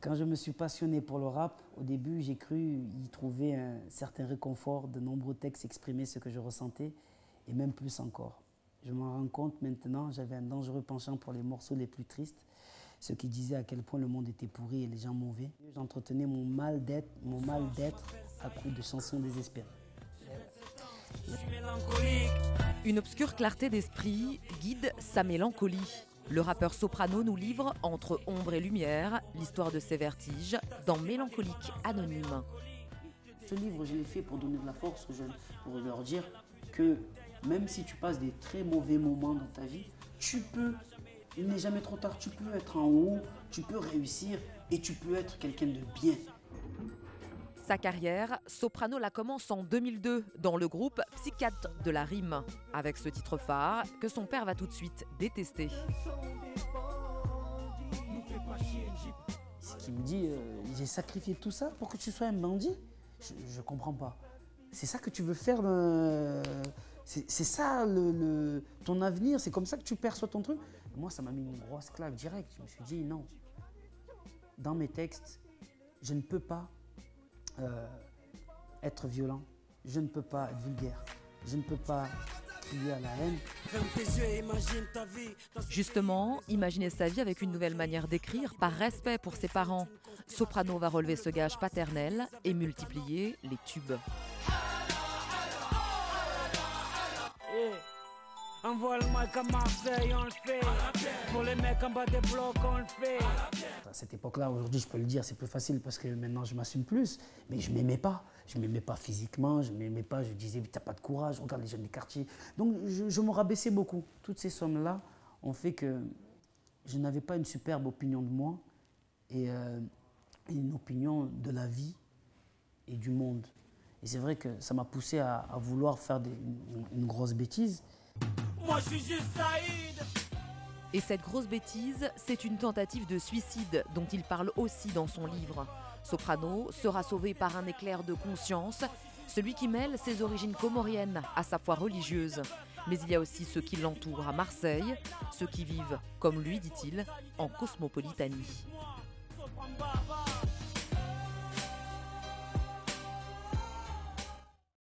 Quand je me suis passionné pour le rap, au début, j'ai cru y trouver un certain réconfort. De nombreux textes exprimaient ce que je ressentais, et même plus encore. Je m'en rends compte maintenant, j'avais un dangereux penchant pour les morceaux les plus tristes, ce qui disait à quel point le monde était pourri et les gens mauvais. J'entretenais mon mal d'être à coups de chansons désespérées. Une obscure clarté d'esprit guide sa mélancolie. Le rappeur Soprano nous livre, entre ombre et lumière, l'histoire de ses vertiges dans Mélancolique Anonyme. Ce livre, je l'ai fait pour donner de la force aux jeunes, pour leur dire que même si tu passes des très mauvais moments dans ta vie, il n'est jamais trop tard, tu peux être en haut, tu peux réussir et tu peux être quelqu'un de bien. Sa carrière, Soprano la commence en 2002 dans le groupe Psychiatre de la Rime, avec ce titre phare que son père va tout de suite détester. Ce qui me dit, j'ai sacrifié tout ça pour que tu sois un bandit? Je comprends pas. C'est ça que tu veux faire, c'est ça ton avenir, c'est comme ça que tu perçois ton truc? Moi, ça m'a mis une grosse claque direct. Je me suis dit non. Dans mes textes, je ne peux pas être violent, je ne peux pas être vulgaire, je ne peux pas crier à la haine. Justement, imaginer sa vie avec une nouvelle manière d'écrire, par respect pour ses parents. Soprano va relever ce gage paternel et multiplier les tubes. Envoie le mic à Marseille, on le fait. Pour les mecs en bas des blocs, on le fait. À cette époque-là, aujourd'hui, je peux le dire, c'est plus facile parce que maintenant, je m'assume plus. Mais je ne m'aimais pas. Je ne m'aimais pas physiquement, je ne m'aimais pas. Je disais, t'as pas de courage, regarde les jeunes des quartiers. Donc, je me rabaissais beaucoup. Toutes ces sommes-là ont fait que je n'avais pas une superbe opinion de moi et une opinion de la vie et du monde. Et c'est vrai que ça m'a poussé à vouloir faire une grosse bêtise. Moi je suis juste Saïd. Et cette grosse bêtise, c'est une tentative de suicide dont il parle aussi dans son livre. Soprano sera sauvé par un éclair de conscience, celui qui mêle ses origines comoriennes à sa foi religieuse. Mais il y a aussi ceux qui l'entourent à Marseille, ceux qui vivent, comme lui dit-il, en cosmopolitanie.